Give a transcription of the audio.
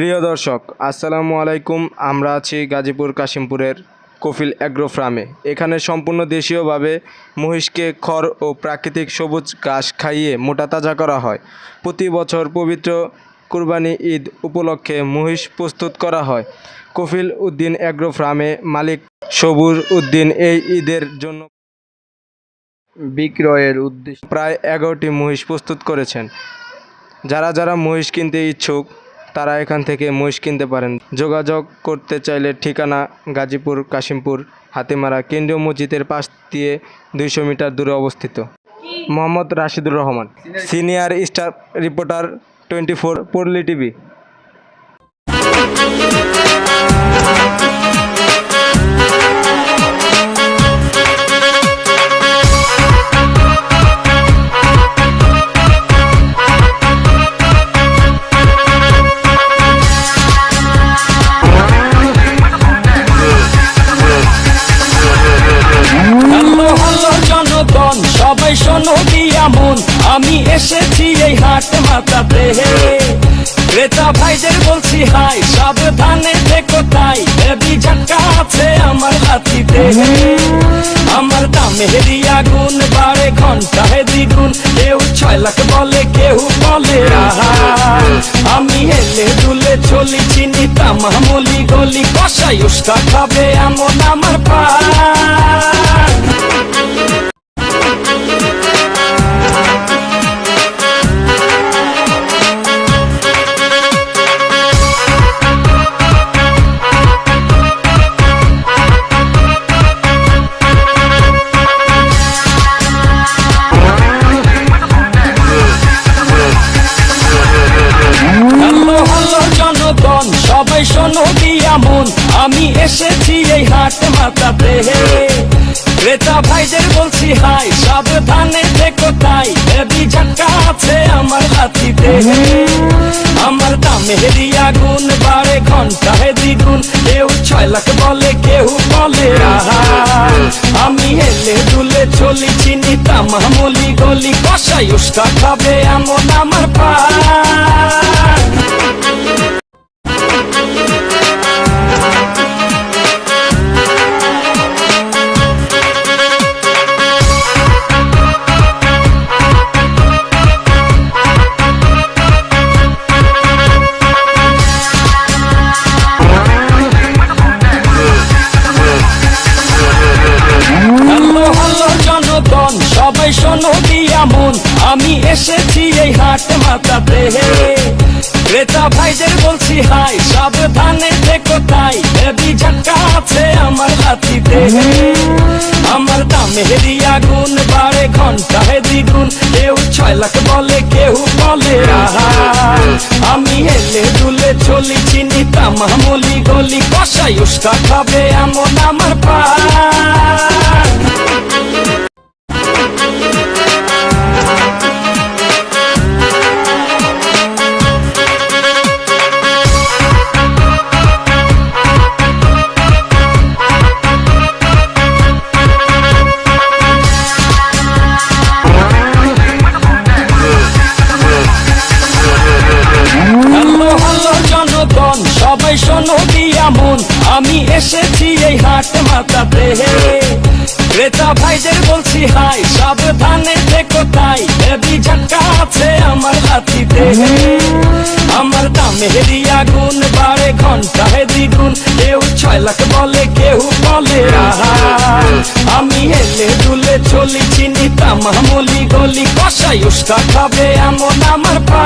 প্রিয় দর্শক আসসালামু আলাইকুম। আমরা আছি গাজীপুর কাশিমপুরের কফিল অ্যাগ্রো ফার্মে। এখানে সম্পূর্ণ দেশীয়ভাবে মহিষকে খড় ও প্রাকৃতিক সবুজ ঘাস খাইয়ে মোটা তাজা করা হয়। প্রতি বছর পবিত্র কুরবানি ঈদ উপলক্ষে মহিষ প্রস্তুত করা হয়। কফিল উদ্দিন অ্যাগ্রো ফার্মে মালিক সবুর উদ্দিন এই ঈদের জন্য বিক্রয়ের উদ্দেশ্যে প্রায় 11টি মহিষ প্রস্তুত করেছেন। যারা মহিষ কিনতে ইচ্ছুক তারা এখান থেকে মহিষ কিনতে পারেন। যোগাযোগ করতে চাইলে ঠিকানা গাজীপুর কাশিমপুর হাতিমারা কেন্দ্রীয় মসজিদের পাশ দিয়ে 200 মিটার দূরে অবস্থিত। Mohammad Rashidur Rahman, senior staff reporter, 24 পল্লী টিভি। সবাই শোনো দিয়া মন, আমি এসেছি এই হাট মাতাতে। ক্রেতা ভাইদের বলছি হাই, সাবধানে থেকো তাই, হেভি ঝাটকা আছে আমার হাতিতে। আমার দামের আগুন বাড়ে ঘন্টায় দ্বিগুণ, কেউ 6 লাখ বলে কেউ বলে আহা। আমি হেলে দুলে চলি চিনি তামামলি গলি, কষাই উস্কা খাবে এমন আমার পা। সবাই শোনো দিয়া মন, আমি এসেছি এই হাট মাতাতে। ক্রেতা ভাইদের বলছি হাই, সাবধানে থেকো তাই, হেভি ঝাটকা আছে আমার হাতিতে। আমার দামের আগুন বাড়ে ঘন্টায় দ্বিগুণ, কেউ 6 লাখ বলে কেউ বলে আহা। আমি হেলে দুলে চলি চিনি তামামলি গলি, কষাই উস্কা খাবে এমন আমার পা। সবাই শোনো দিয়া মন, আমি এসেছি এই হাট মাতাতে। ক্রেতা ভাইদের বলছি হাই, সাবধানে থেকো তাই, হেভি ঝাটকা আছে আমার হাতিতে। আমার দামের আগুন বাড়ে ঘন্টায় দ্বিগুণ, কেউ 6 লাখ বলে কেউ বলে আহা। আমি হেলে দুলে চলি চিনি তামামলি গলি, কষাই উস্কা খাবে এমন আমার পা। সবাই শোনো দিয়া মন, আমি এসেছি এই হাট মাতাতে। ক্রেতা ভাইদের বলছি হাই, সাবধানে থেকো তাই, হেভি ঝাটকা আছে আমার হাতিতে। আমার দামের আগুন বাড়ে ঘন্টায় দ্বিগুণ, কেউ 6 লাখ বলে কেউ বলে আহা। আমি হেলে দুলে চলি চিনি তামামলি গলি, কষাই উস্কা খাবে এমন আমার পা।